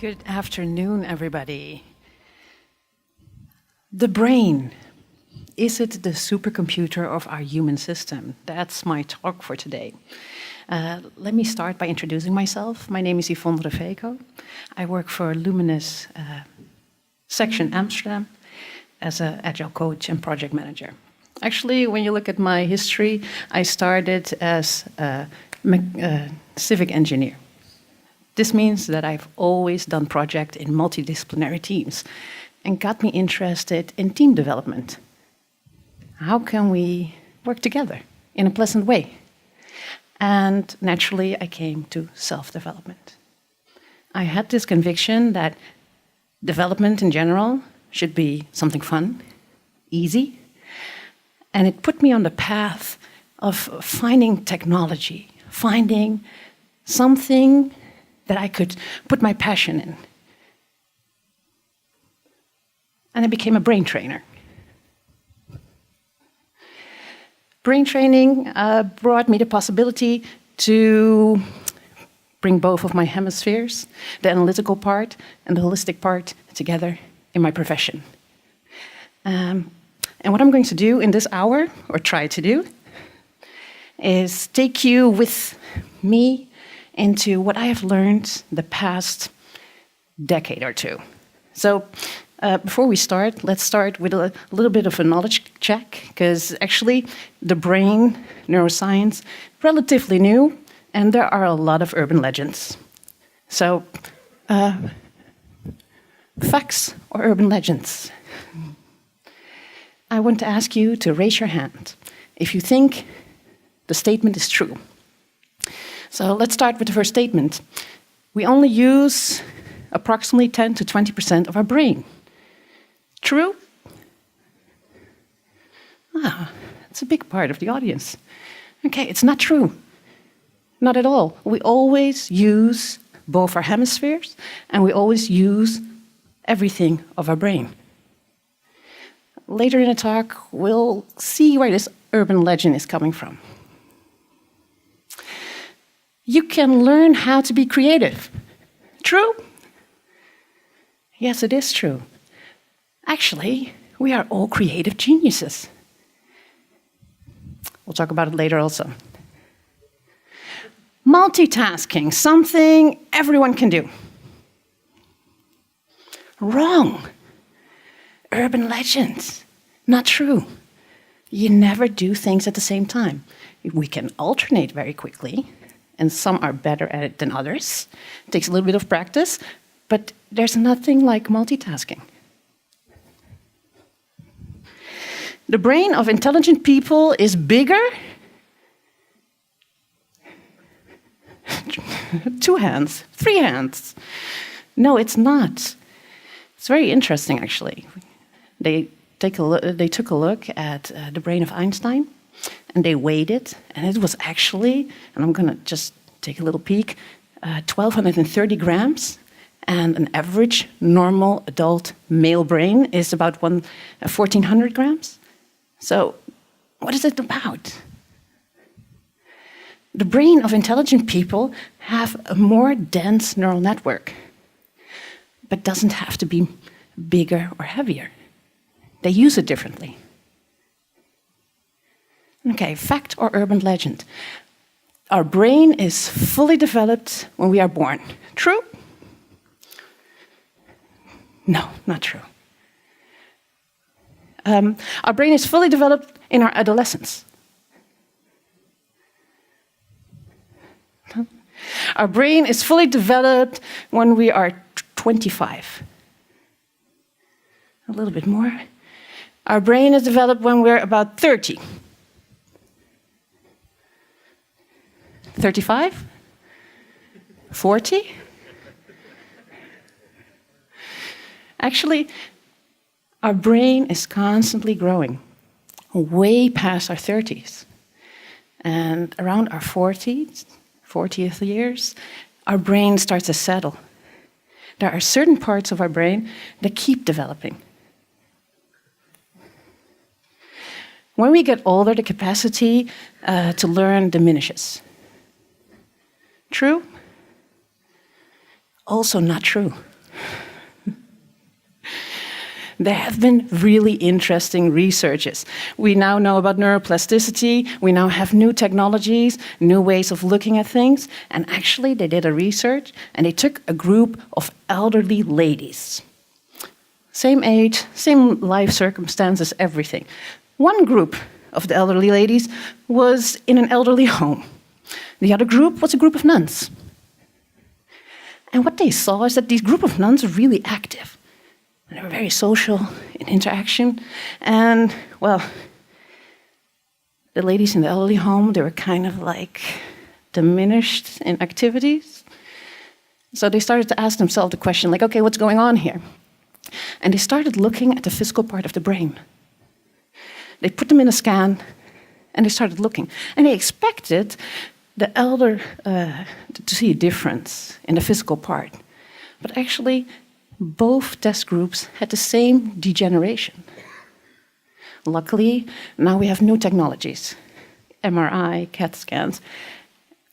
Good afternoon, everybody. The brain. Is it the supercomputer of our human system? That's my talk for today. Let me start by introducing myself. My name is Ivon Reveco. I work for Luminis section Amsterdam as an Agile coach and project manager. Actually, when you look at my history, I started as a civic engineer. This means that I've always done projects in multidisciplinary teams and got me interested in team development. How can we work together in a pleasant way? And naturally, I came to self-development. I had this conviction that development in general should be something fun, easy, and it put me on the path of finding technology, finding something that I could put my passion in. And I became a brain trainer. Brain training brought me the possibility to bring both of my hemispheres, the analytical part and the holistic part, together in my profession. And what I'm going to do in this hour, or try to do, is take you with me into what I have learned the past decade or two. So before we start, let's start with a little bit of a knowledge check, because actually the brain, neuroscience, relatively new, and there are a lot of urban legends. So facts or urban legends? I want to ask you to raise your hand if you think the statement is true. So let's start with the first statement. We only use approximately 10 to 20% of our brain. True? Ah, that's a big part of the audience. Okay, it's not true. Not at all. We always use both our hemispheres, and we always use everything of our brain. Later in the talk, we'll see where this urban legend is coming from. You can learn how to be creative. True? Yes, it is true. Actually, we are all creative geniuses. We'll talk about it later also. Multitasking, something everyone can do. Wrong. Urban legends. Not true. You never do things at the same time. We can alternate very quickly, and some are better at it than others. It takes a little bit of practice, but there's nothing like multitasking. The brain of intelligent people is bigger. 2 hands, 3 hands. No, it's not. It's very interesting, actually. They took a look at the brain of Einstein, and they weighed it, and it was actually, and I'm going to just take a little peek, 1,230 grams, and an average normal adult male brain is about 1,400 grams. So what is it about? The brain of intelligent people have a more dense neural network, but doesn't have to be bigger or heavier. They use it differently. Okay, fact or urban legend? Our brain is fully developed when we are born. True? No, not true. Our brain is fully developed in our adolescence. Our brain is fully developed when we are 25. A little bit more. Our brain is developed when we're about 30. 35? 40? Actually, our brain is constantly growing, way past our 30s. And around our 40th years, our brain starts to settle. There are certain parts of our brain that keep developing. When we get older, the capacity to learn diminishes. True? Also not true. There have been really interesting researches. We now know about neuroplasticity, we now have new technologies, new ways of looking at things, and actually they did a research and they took a group of elderly ladies. Same age, same life circumstances, everything. One group of the elderly ladies was in an elderly home. The other group was a group of nuns. And what they saw is that these group of nuns were really active. They were very social in interaction. And, well, the ladies in the elderly home, they were kind of like diminished in activities. So they started to ask themselves the question, like, okay, what's going on here? And they started looking at the physical part of the brain. They put them in a scan, and they started looking. And they expected the elder to see a difference in the physical part. But actually, both test groups had the same degeneration. Luckily, now we have new technologies, MRI, CAT scans.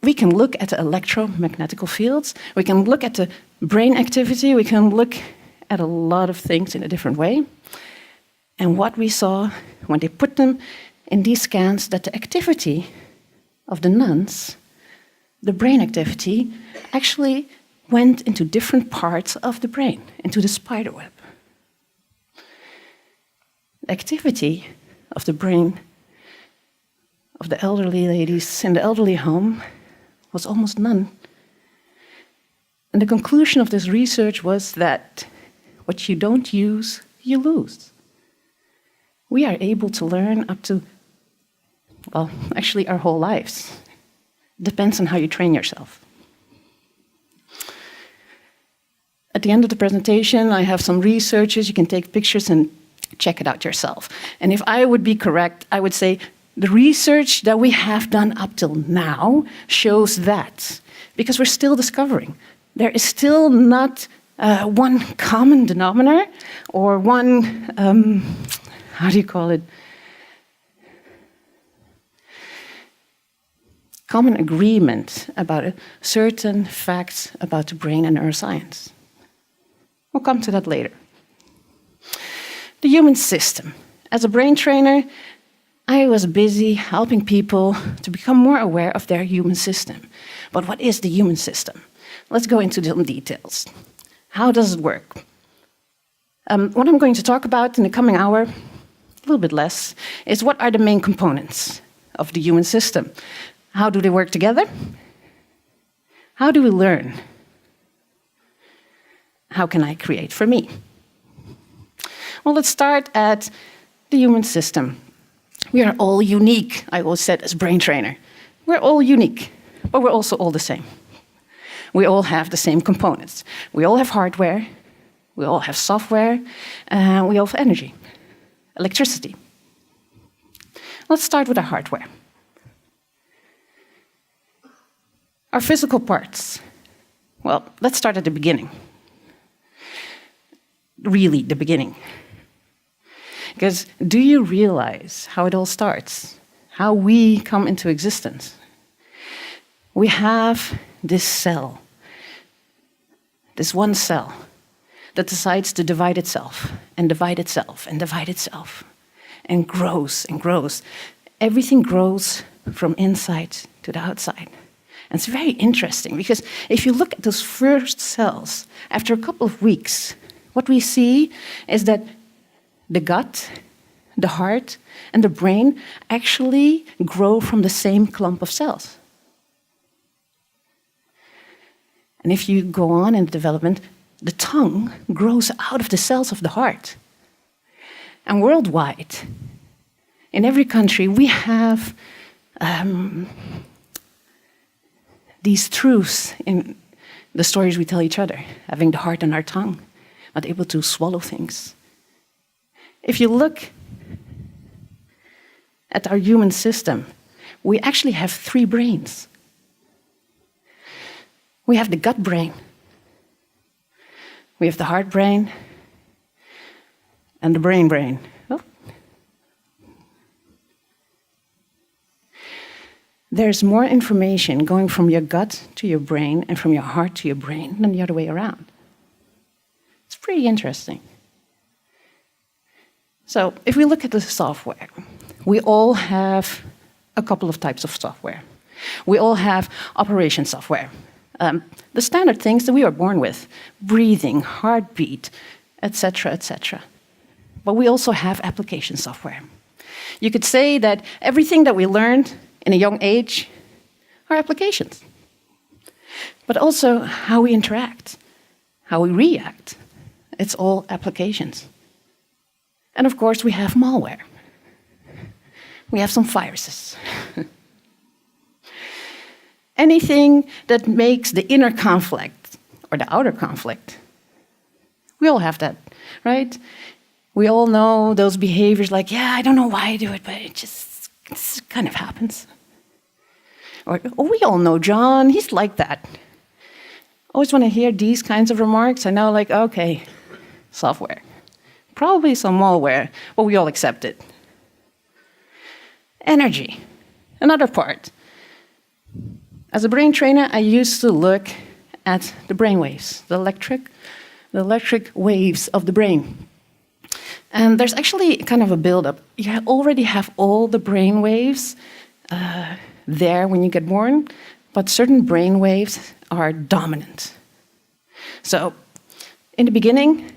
We can look at the electromagnetic fields, we can look at the brain activity, we can look at a lot of things in a different way. And what we saw when they put them in these scans, that the activity of the nuns, the brain activity, actually went into different parts of the brain, into the spider web. The activity of the brain of the elderly ladies in the elderly home was almost none. And the conclusion of this research was that what you don't use, you lose. We are able to learn up to, well, actually our whole lives. It depends on how you train yourself. At the end of the presentation, I have some researches. You can take pictures and check it out yourself. And if I would be correct, I would say the research that we have done up till now shows that, because we're still discovering. There is still not one common denominator or one, how do you call it? Common agreement about certain facts about the brain and neuroscience. We'll come to that later. The human system. As a brain trainer, I was busy helping people to become more aware of their human system. But what is the human system? Let's go into some details. How does it work? What I'm going to talk about in the coming hour, a little bit less, is what are the main components of the human system? How do they work together? How do we learn? How can I create for me? Well, let's start at the human system. We are all unique, I always said as brain trainer. We're all unique, but we're also all the same. We all have the same components. We all have hardware, we all have software, and we all have energy, electricity. Let's start with our hardware. Our physical parts. Well, let's start at the beginning. Really, the beginning. Because do you realize how it all starts? How we come into existence? We have this cell, this one cell, that decides to divide itself, and divide itself, and divide itself, and grows and grows. Everything grows from inside to the outside. And it's very interesting, because if you look at those first cells, after a couple of weeks, what we see is that the gut, the heart, and the brain actually grow from the same clump of cells. And if you go on in development, the tongue grows out of the cells of the heart. And worldwide, in every country, we have these truths in the stories we tell each other, having the heart on our tongue, not able to swallow things. If you look at our human system, we actually have 3 brains. We have the gut brain, we have the heart brain, and the brain. Oh. There's more information going from your gut to your brain and from your heart to your brain than the other way around. pretty interesting. So if we look at the software, we all have a couple of types of software. We all have operation software. The standard things that we are born with, breathing, heartbeat, etc., etc. But we also have application software. You could say that everything that we learned in a young age are applications. But also how we interact, how we react, it's all applications. And of course, we have malware. We have some viruses. Anything that makes the inner conflict or the outer conflict. We all have that, right? We all know those behaviors like, yeah, I don't know why I do it, but it just kind of happens. Or, oh, we all know John, he's like that. Always when I hear these kinds of remarks, I know like, okay, software. Probably some malware, but we all accept it. Energy, another part. As a brain trainer, I used to look at the brain waves, the electric waves of the brain. And there's actually kind of a buildup. You already have all the brain waves there when you get born, but certain brain waves are dominant. So in the beginning,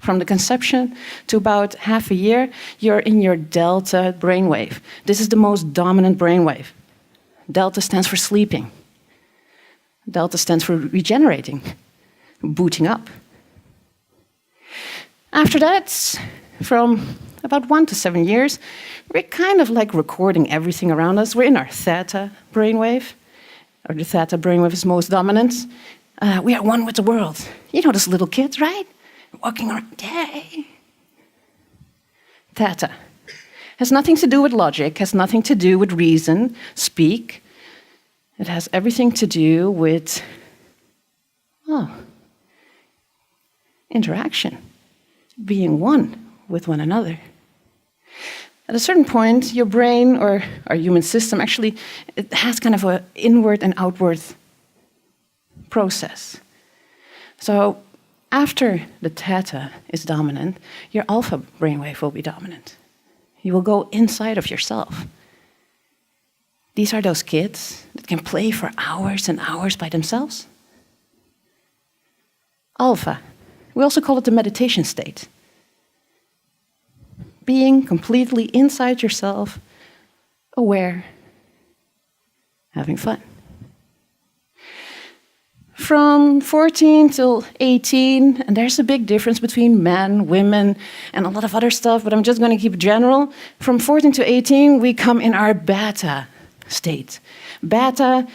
from the conception to about half a year, you're in your delta brainwave. This is the most dominant brainwave. Delta stands for sleeping. Delta stands for regenerating, booting up. After that, from about 1 to 7 years, we're kind of like recording everything around us. We're in our theta brainwave, or the theta brainwave is most dominant. We are one with the world. You know those little kids, right? Walking around, yay. Theta has nothing to do with logic, has nothing to do with reason, speak. It has everything to do with, interaction, being one with one another. At a certain point, your brain, or our human system, actually, it has kind of an inward and outward process. So after the theta is dominant, your alpha brainwave will be dominant. You will go inside of yourself. These are those kids that can play for hours and hours by themselves. Alpha, we also call it the meditation state. Being completely inside yourself, aware, having fun. From 14 till 18, and there's a big difference between men, women, and a lot of other stuff, but I'm just going to keep it general. From 14 to 18, we come in our beta state. Beta,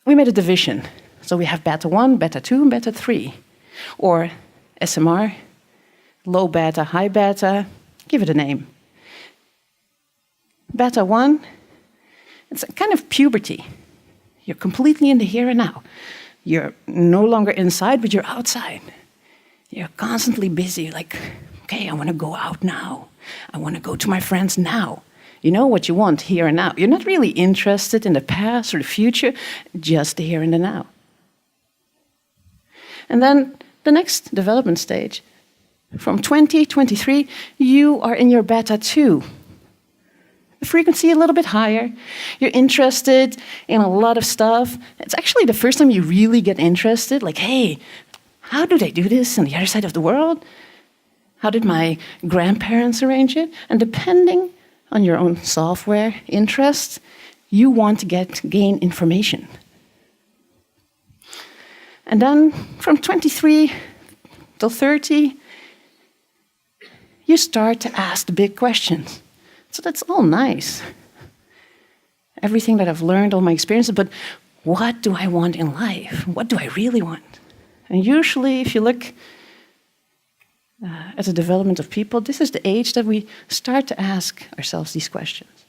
we made a division. So we have beta 1, beta 2, and beta 3. Or SMR, low beta, high beta, give it a name. Beta 1, it's a kind of puberty. You're completely in the here and now. You're no longer inside, but you're outside. You're constantly busy, like, okay, I want to go out now. I want to go to my friends now. You know what you want here and now. You're not really interested in the past or the future, just the here and the now. And then the next development stage, from 20, 23, you are in your beta 2. The frequency a little bit higher. You're interested in a lot of stuff. It's actually the first time you really get interested, like, hey, how do they do this on the other side of the world? How did my grandparents arrange it? And depending on your own software interests, you want to gain information. And then from 23 till 30, you start to ask the big questions. So that's all nice. Everything that I've learned, all my experiences, but what do I want in life? What do I really want? And usually, if you look at the development of people, this is the age that we start to ask ourselves these questions.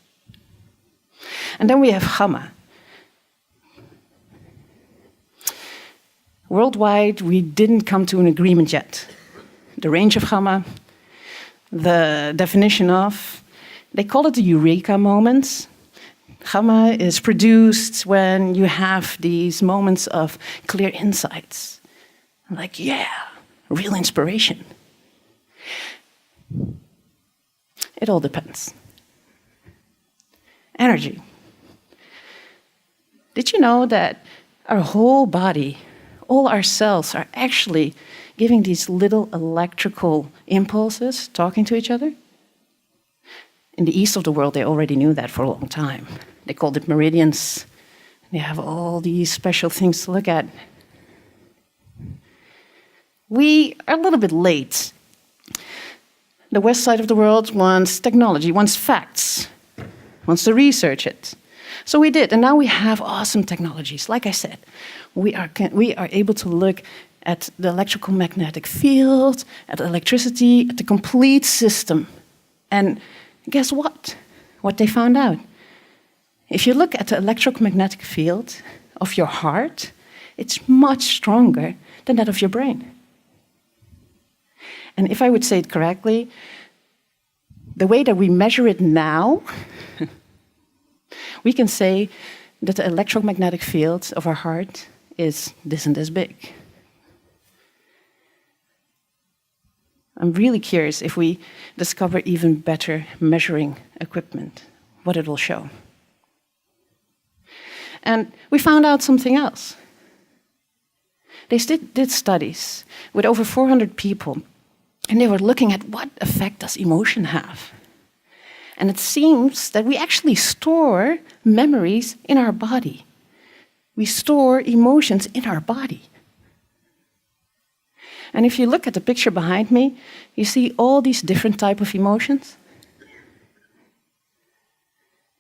And then we have gamma. Worldwide, we didn't come to an agreement yet. The range of gamma, the definition of, they call it the eureka moments. Gamma is produced when you have these moments of clear insights. Like, yeah, real inspiration? It all depends. Energy. Did you know that our whole body, all our cells are actually giving these little electrical impulses, talking to each other? In the east of the world, they already knew that for a long time. They called it meridians. They have all these special things to look at. We are a little bit late. The west side of the world wants technology, wants facts, wants to research it. So we did, and now we have awesome technologies. Like I said, we are able to look at the electrical magnetic field, at electricity, at the complete system. And guess what? What they found out. If you look at the electromagnetic field of your heart, it's much stronger than that of your brain. And if I would say it correctly, the way that we measure it now, we can say that the electromagnetic field of our heart is this and this big. I'm really curious if we discover even better measuring equipment, what it will show. And we found out something else. They did studies with over 400 people, and they were looking at what effect does emotion have. And it seems that we actually store memories in our body. We store emotions in our body. And if you look at the picture behind me, you see all these different types of emotions.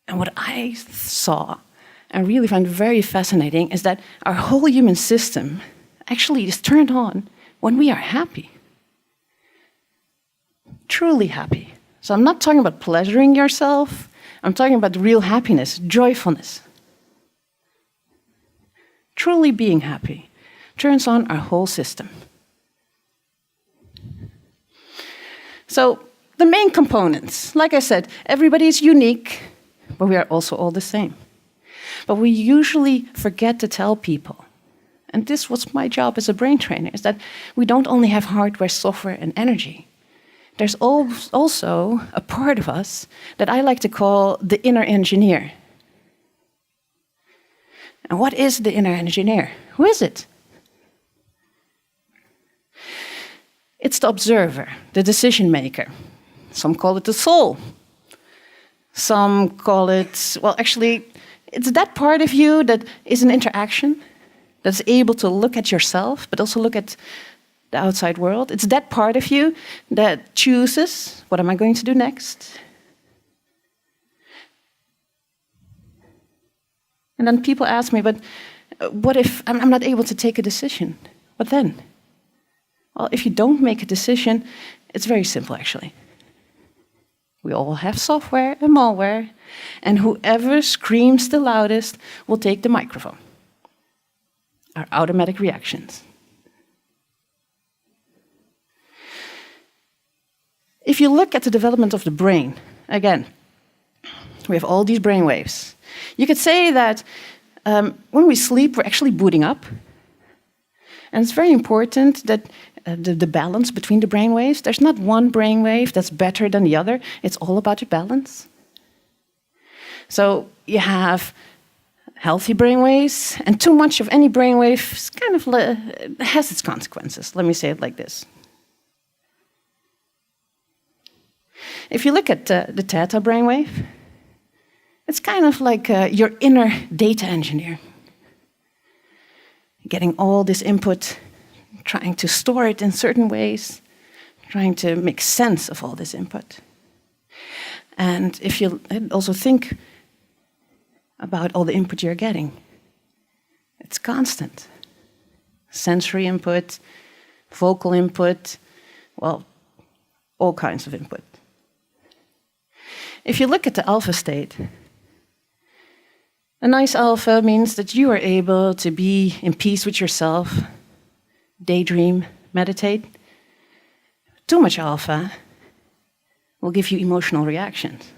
And what I saw and really find very fascinating is that our whole human system actually is turned on when we are happy. Truly happy. So I'm not talking about pleasuring yourself. I'm talking about real happiness, joyfulness. Truly being happy turns on our whole system. So the main components, like I said, everybody is unique, but we are also all the same. But we usually forget to tell people, and this was my job as a brain trainer, is that we don't only have hardware, software, and energy. There's also a part of us that I like to call the inner engineer. And what is the inner engineer? Who is it? It's the observer, the decision maker. Some call it the soul. Some call it, well, actually, it's that part of you that is an interaction, that's able to look at yourself, but also look at the outside world. It's that part of you that chooses, what am I going to do next? And then people ask me, but what if I'm not able to take a decision? What then? Well, if you don't make a decision, it's very simple, actually. We all have software and malware, and whoever screams the loudest will take the microphone. Our automatic reactions. If you look at the development of the brain, again, we have all these brain waves. You could say that when we sleep, we're actually booting up. And it's very important that the balance between the brain waves, there's not one brain wave that's better than the other. It's all about the balance. So you have healthy brain waves, and too much of any brain wave kind of has its consequences. Let me say it like this. If you look at the theta brainwave, it's kind of like your inner data engineer. Getting all this input, trying to store it in certain ways, trying to make sense of all this input. And if you also think about all the input you're getting, it's constant. Sensory input, vocal input, well, all kinds of input. If you look at the alpha state, a nice alpha means that you are able to be in peace with yourself, daydream, meditate. Too much alpha will give you emotional reactions.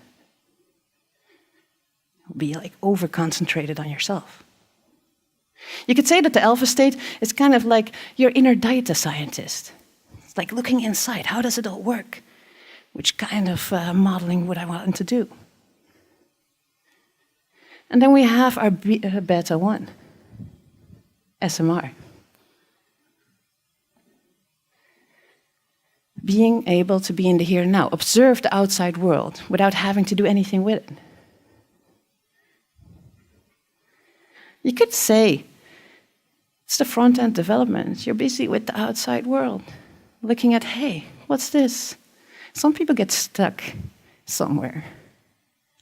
You'll be like over-concentrated on yourself. You could say that the alpha state is kind of like your inner data scientist. like looking inside. How does it all work? Which kind of modeling would I want to do? And then we have our beta 1, SMR. Being able to be in the here and now, observe the outside world without having to do anything with it. You could say it's the front-end development. You're busy with the outside world, looking at, hey, what's this? Some people get stuck somewhere.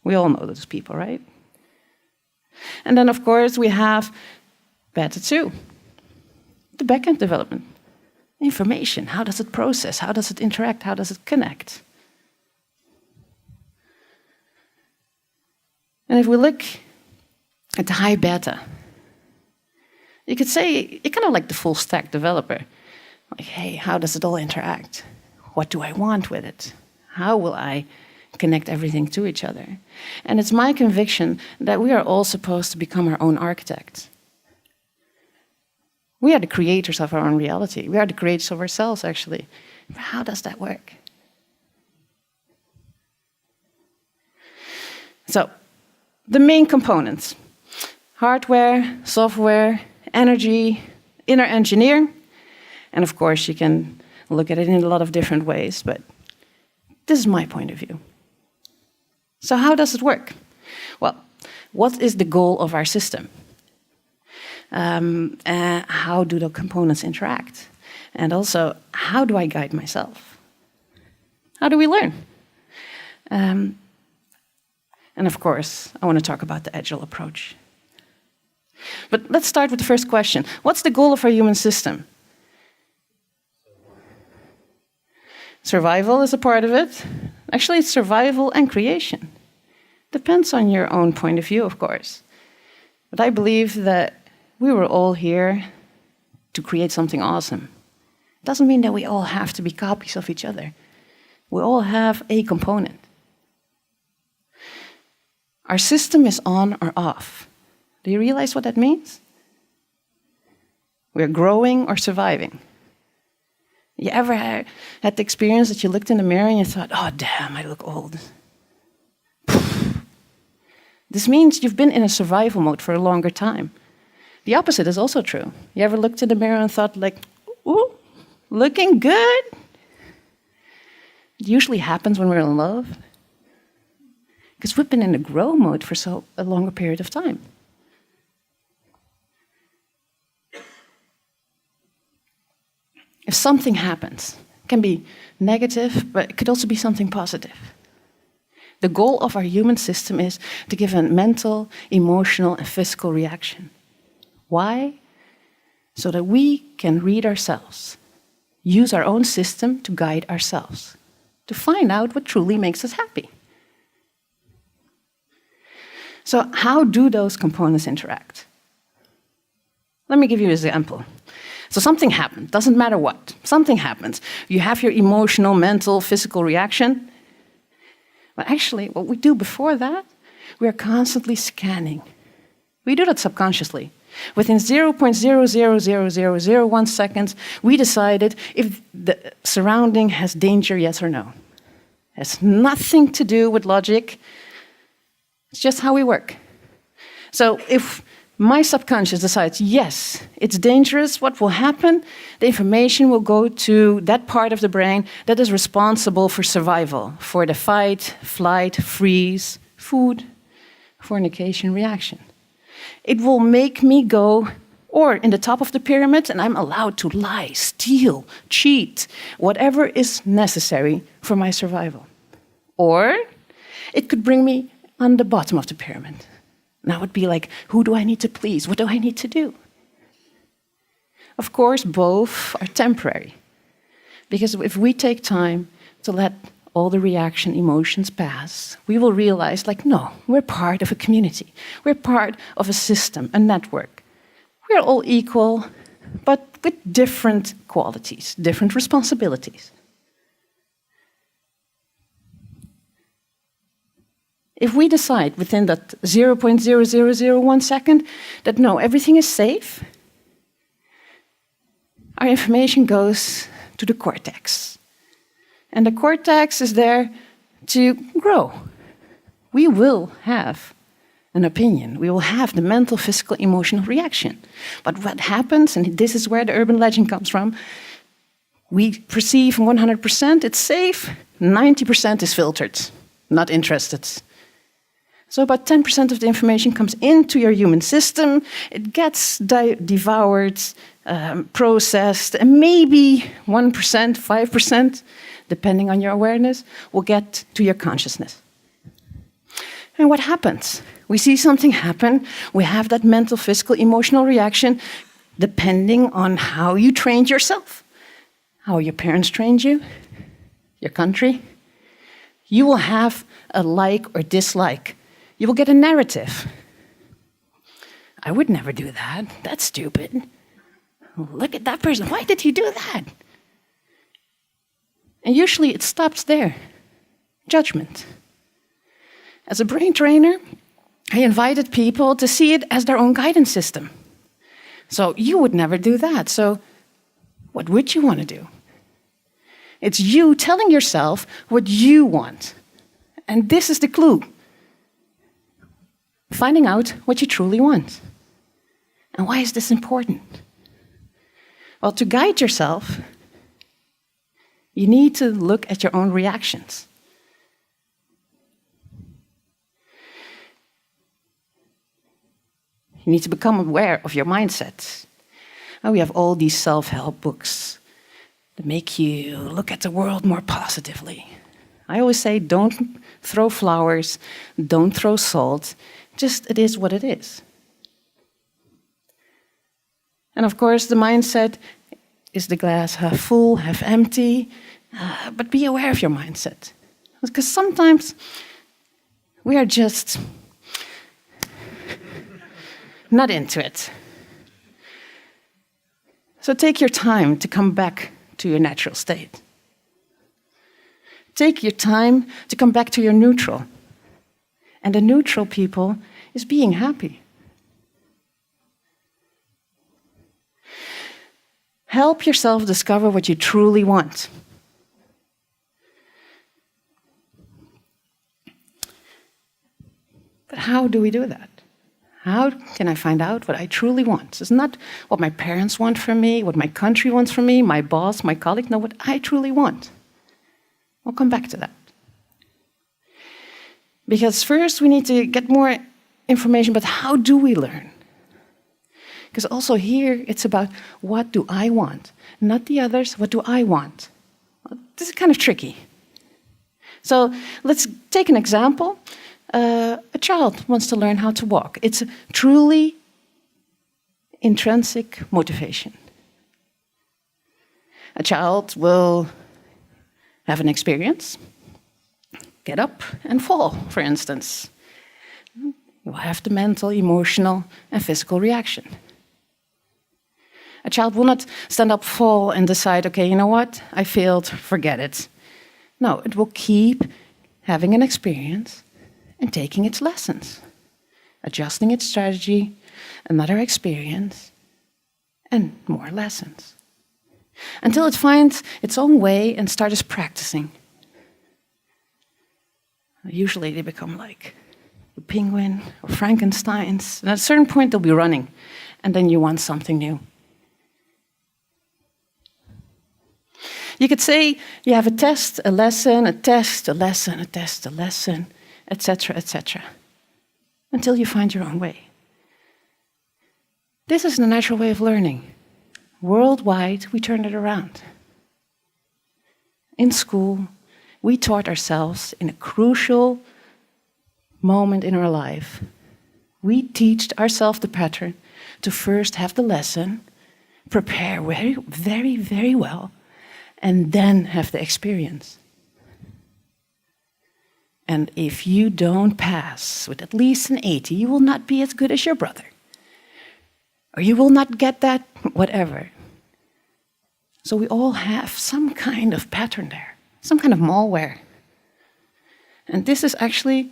We all know those people, right? And then, of course, we have beta 2, the back-end development. Information, how does it process? How does it interact? How does it connect? And if we look at the high beta, you could say you're kind of like the full stack developer. Like, hey, how does it all interact? What do I want with it? How will I connect everything to each other? And it's my conviction that we are all supposed to become our own architects. We are the creators of our own reality. We are the creators of ourselves, actually. But how does that work? So, the main components: hardware, software, energy, inner engineer, and of course you can look at it in a lot of different ways, but this is my point of view. So how does it work? Well, what is the goal of our system? How do the components interact? And also, how do I guide myself? How do we learn? And of course, I want to talk about the Agile approach. But let's start with the first question. What's the goal of our human system? Survival is a part of it. Actually, it's survival and creation. Depends on your own point of view, of course. But I believe that we were all here to create something awesome. It doesn't mean that we all have to be copies of each other. We all have a component. Our system is on or off. Do you realize what that means? We're growing or surviving. You ever had the experience that you looked in the mirror and you thought, oh, damn, I look old? This means you've been in a survival mode for a longer time. The opposite is also true. You ever looked in the mirror and thought, like, ooh, looking good? It usually happens when we're in love. Because we've been in a grow mode for a longer period of time. If something happens, it can be negative, but it could also be something positive. The goal of our human system is to give a mental, emotional, and physical reaction. Why? So that we can read ourselves, use our own system to guide ourselves, to find out what truly makes us happy. So how do those components interact? Let me give you an example. So something happened, doesn't matter what, something happens. You have your emotional, mental, physical reaction. But actually, what we do before that, we are constantly scanning. We do that subconsciously. Within 0.000001 seconds, we decided if the surrounding has danger, yes or no. It has nothing to do with logic. It's just how we work. So if my subconscious decides, yes, it's dangerous, what will happen? The information will go to that part of the brain that is responsible for survival, for the fight, flight, freeze, food, fornication reaction. It will make me go, or in the top of the pyramid, and I'm allowed to lie, steal, cheat, whatever is necessary for my survival. Or it could bring me on the bottom of the pyramid. And I would be like, who do I need to please? What do I need to do? Of course, both are temporary. Because if we take time to let all the reaction emotions pass, we will realize, like, no, we're part of a community. We're part of a system, a network. We're all equal, but with different qualities, different responsibilities. If we decide within that 0.0001 second that no, everything is safe, our information goes to the cortex. And the cortex is there to grow. We will have an opinion. We will have the mental, physical, emotional reaction. But what happens, and this is where the urban legend comes from, we perceive 100% it's safe, 90% is filtered, not interested. So about 10% of the information comes into your human system, it gets devoured, processed, and maybe 1%, 5%, depending on your awareness, will get to your consciousness. And what happens? We see something happen, we have that mental, physical, emotional reaction, depending on how you trained yourself, how your parents trained you, your country. You will have a like or dislike. You will get a narrative. I would never do that. That's stupid. Look at that person. Why did he do that? And usually it stops there. Judgment. As a brain trainer, I invited people to see it as their own guidance system. So you would never do that. So what would you want to do? It's you telling yourself what you want. And this is the clue. Finding out what you truly want. And why is this important? Well, to guide yourself, you need to look at your own reactions. You need to become aware of your mindset. And we have all these self-help books that make you look at the world more positively. I always say, don't throw flowers, don't throw salt, just it is what it is. And of course, the mindset is the glass half full, half empty, but be aware of your mindset. Because sometimes we are just not into it. So take your time to come back to your natural state. Take your time to come back to your neutral. And the neutral people is being happy. Help yourself discover what you truly want. But how do we do that? How can I find out what I truly want? It's not what my parents want from me, what my country wants from me, my boss, my colleague. No, what I truly want. I'll come back to that. Because first we need to get more information about how do we learn. Because also here it's about what do I want, not the others, what do I want? Well, this is kind of tricky. So let's take an example. A child wants to learn how to walk. It's a truly intrinsic motivation. A child will have an experience, get up and fall, for instance. You will have the mental, emotional, and physical reaction. A child will not stand up, fall, and decide, okay, you know what, I failed, forget it. No, it will keep having an experience and taking its lessons, adjusting its strategy, another experience, and more lessons. Until it finds its own way and starts practicing. Usually they become like the penguin or Frankensteins, and at a certain point they'll be running, and then you want something new. You could say you have a test, a lesson, a test, a lesson, a test, a lesson, etc., until you find your own way. This is the natural way of learning. Worldwide, we turn it around. In school, we taught ourselves in a crucial moment in our life. We teach ourselves the pattern to first have the lesson, prepare very, very, very well, and then have the experience. And if you don't pass with at least an 80, you will not be as good as your brother. Or you will not get that, whatever. So we all have some kind of pattern there, some kind of malware. And this is actually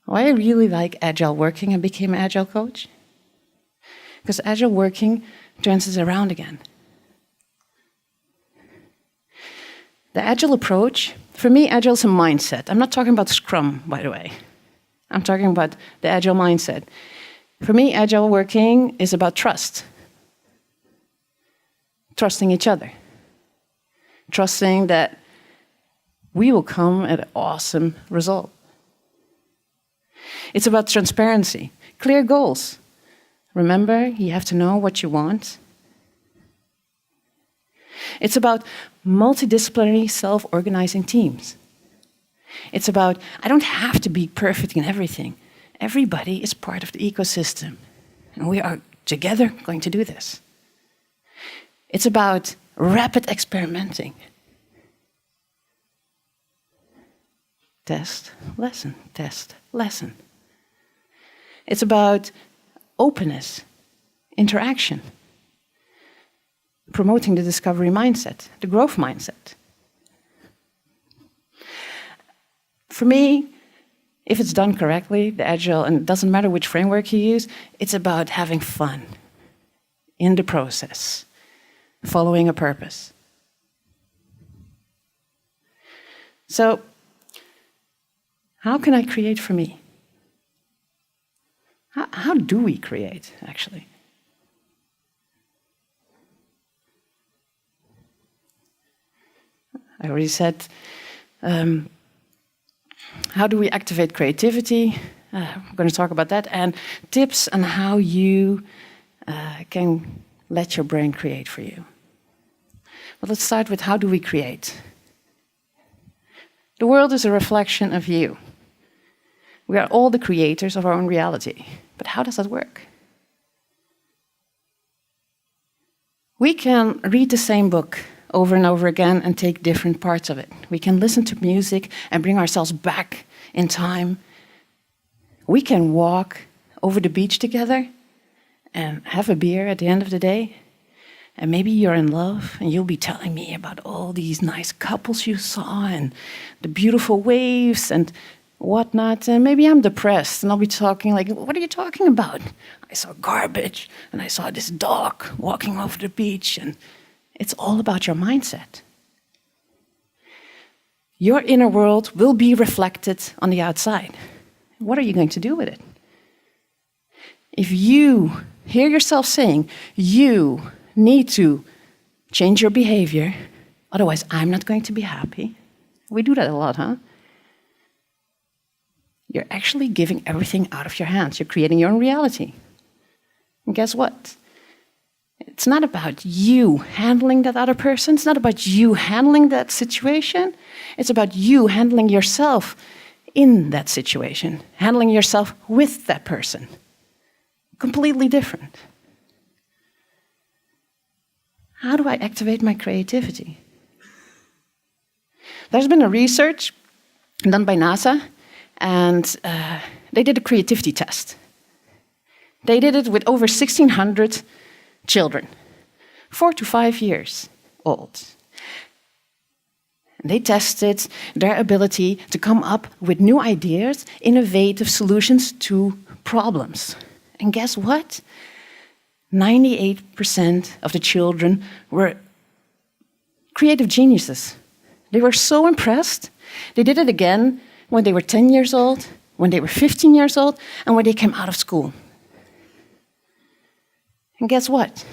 why I really like Agile working and became an Agile coach. Because Agile working turns it around again. The Agile approach, for me, Agile is a mindset. I'm not talking about Scrum, by the way. I'm talking about the Agile mindset. For me, Agile working is about trust. Trusting each other. Trusting that we will come at an awesome result. It's about transparency, clear goals. Remember, you have to know what you want. It's about multidisciplinary, self-organizing teams. It's about, I don't have to be perfect in everything. Everybody is part of the ecosystem, and we are together going to do this. It's about rapid experimenting. Test, lesson, test, lesson. It's about openness, interaction, promoting the discovery mindset, the growth mindset. For me, if it's done correctly, the Agile, and it doesn't matter which framework you use, it's about having fun in the process, following a purpose. So, how can I create for me? How do we create, actually? I already said, how do we activate creativity? I'm going to talk about that, and tips on how you can let your brain create for you. But let's start with how do we create? The world is a reflection of you. We are all the creators of our own reality. But how does that work? We can read the same book over and over again and take different parts of it. We can listen to music and bring ourselves back in time. We can walk over the beach together and have a beer at the end of the day. And maybe you're in love and you'll be telling me about all these nice couples you saw and the beautiful waves and whatnot. And maybe I'm depressed and I'll be talking like, what are you talking about? I saw garbage and I saw this dog walking over the beach, and it's all about your mindset. Your inner world will be reflected on the outside. What are you going to do with it? If you hear yourself saying, you need to change your behavior, otherwise I'm not going to be happy. We do that a lot, huh? You're actually giving everything out of your hands. You're creating your own reality. And guess what? It's not about you handling that other person. It's not about you handling that situation. It's about you handling yourself in that situation, handling yourself with that person. Completely different. How do I activate my creativity? There's been a research done by NASA, and they did a creativity test. They did it with over 1,600 children, 4 to 5 years old. They tested their ability to come up with new ideas, innovative solutions to problems. And guess what? 98% of the children were creative geniuses. They were so impressed. They did it again when they were 10 years old, when they were 15 years old, and when they came out of school. And guess what?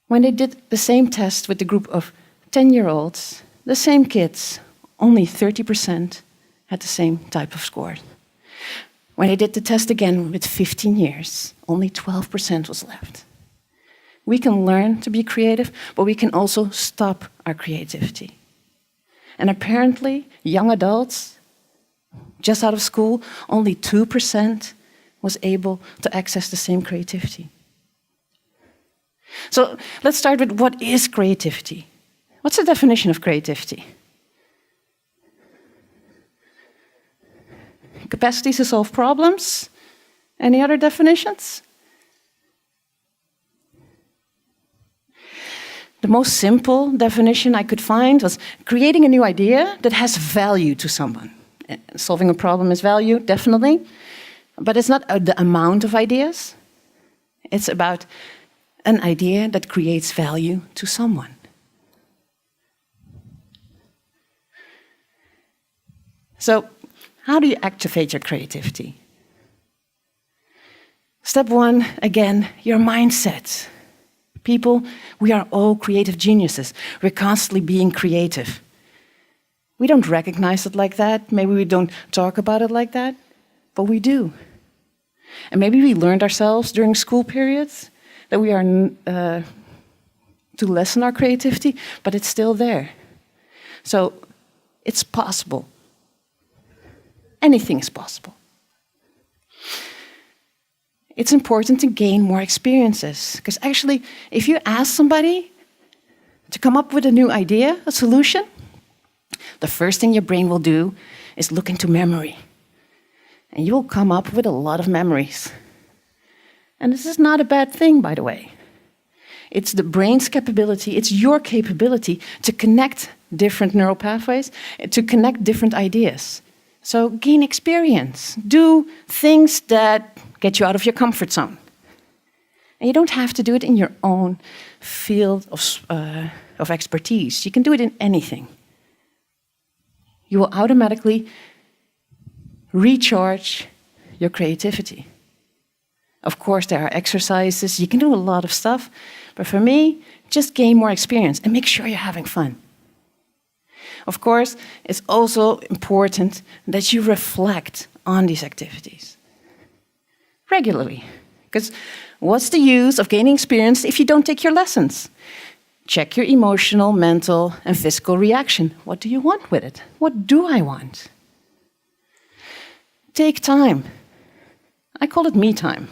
When they did the same test with the group of 10-year-olds, the same kids, only 30% had the same type of score. When they did the test again with 15 years, only 12% was left. We can learn to be creative, but we can also stop our creativity. And apparently, young adults, just out of school, only 2% was able to access the same creativity. So let's start with what is creativity? What's the definition of creativity? Capacity to solve problems? Any other definitions? The most simple definition I could find was creating a new idea that has value to someone. Solving a problem is value, definitely. But it's not the amount of ideas. It's about an idea that creates value to someone. So, how do you activate your creativity? Step one, again, your mindset. People, we are all creative geniuses. We're constantly being creative. We don't recognize it like that. Maybe we don't talk about it like that, but we do. And maybe we learned ourselves during school periods that we are to lessen our creativity, but it's still there. So it's possible. Anything is possible. It's important to gain more experiences, because actually, if you ask somebody to come up with a new idea, a solution, the first thing your brain will do is look into memory. And you will come up with a lot of memories. And this is not a bad thing, by the way. It's the brain's capability, it's your capability to connect different neural pathways, to connect different ideas. So gain experience. Do things that get you out of your comfort zone. And you don't have to do it in your own field of expertise. You can do it in anything. You will automatically recharge your creativity. Of course, there are exercises. You can do a lot of stuff. But for me, just gain more experience and make sure you're having fun. Of course, it's also important that you reflect on these activities regularly. Because what's the use of gaining experience if you don't take your lessons? Check your emotional, mental, and physical reaction. What do you want with it? What do I want? Take time. I call it me time.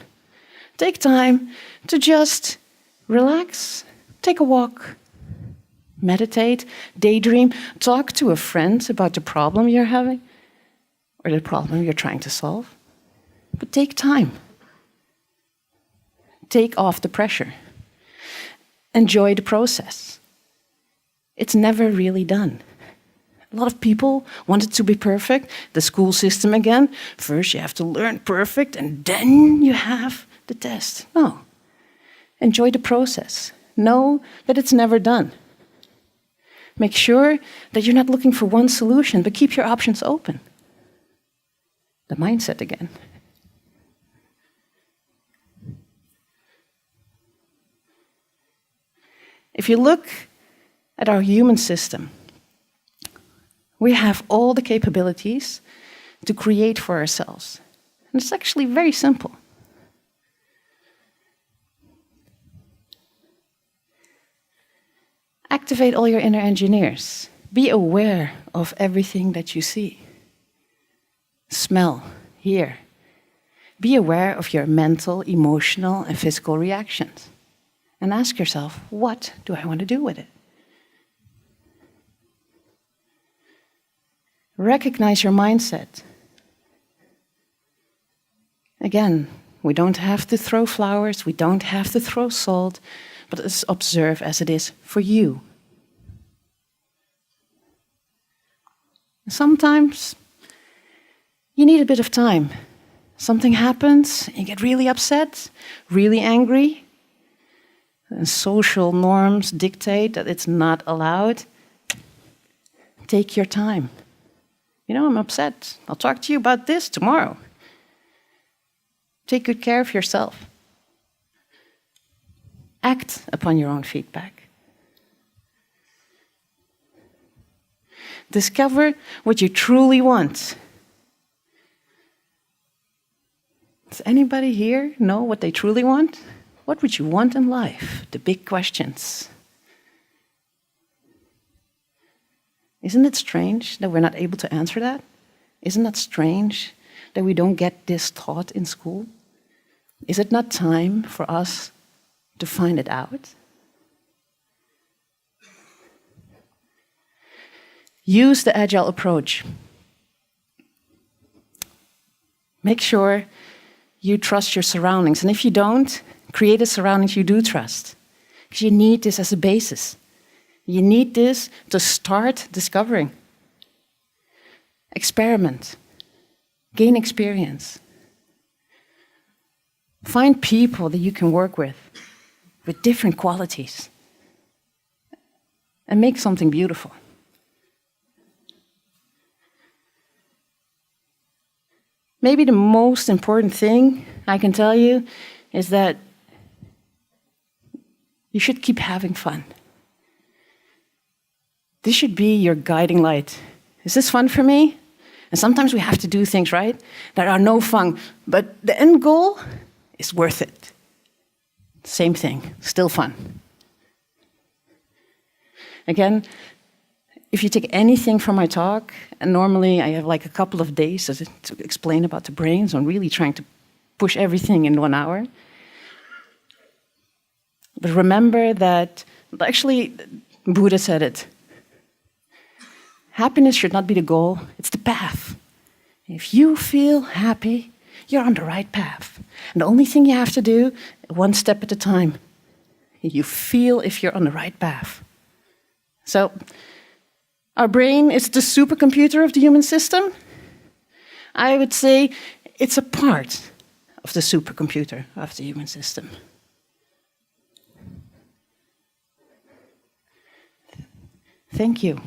Take time to just relax, take a walk, meditate, daydream, talk to a friend about the problem you're having or the problem you're trying to solve. But take time. Take off the pressure. Enjoy the process. It's never really done. A lot of people want it to be perfect. The school system again. First you have to learn perfect and then you have the test. No. Enjoy the process. Know that it's never done. Make sure that you're not looking for one solution, but keep your options open. The mindset again. If you look at our human system, we have all the capabilities to create for ourselves. And it's actually very simple. Activate all your inner engineers. Be aware of everything that you see. Smell, hear. Be aware of your mental, emotional, and physical reactions. And ask yourself, what do I want to do with it? Recognize your mindset. Again, we don't have to throw flowers, we don't have to throw salt, but let's observe as it is for you. Sometimes you need a bit of time. Something happens, you get really upset, really angry, and social norms dictate that it's not allowed. Take your time. You know, I'm upset. I'll talk to you about this tomorrow. Take good care of yourself. Act upon your own feedback. Discover what you truly want. Does anybody here know what they truly want? What would you want in life? The big questions. Isn't it strange that we're not able to answer that? Isn't that strange that we don't get this taught in school? Is it not time for us to find it out? Use the Agile approach. Make sure you trust your surroundings. And if you don't, create a surroundings you do trust. Because you need this as a basis. You need this to start discovering. Experiment. Gain experience. Find people that you can work with different qualities. And make something beautiful. maybe the most important thing I can tell you is that you should keep having fun. This should be your guiding light. Is this fun for me? And sometimes we have to do things, right, that are no fun, but the end goal is worth it. Same thing, still fun. Again, if you take anything from my talk, and normally I have like a couple of days to explain about the brain, so I'm really trying to push everything in 1 hour. But remember that, actually, Buddha said it. Happiness should not be the goal, it's the path. If you feel happy, you're on the right path. And the only thing you have to do, one step at a time, you feel if you're on the right path. So, our brain is the supercomputer of the human system. I would say it's a part of the supercomputer of the human system. Thank you.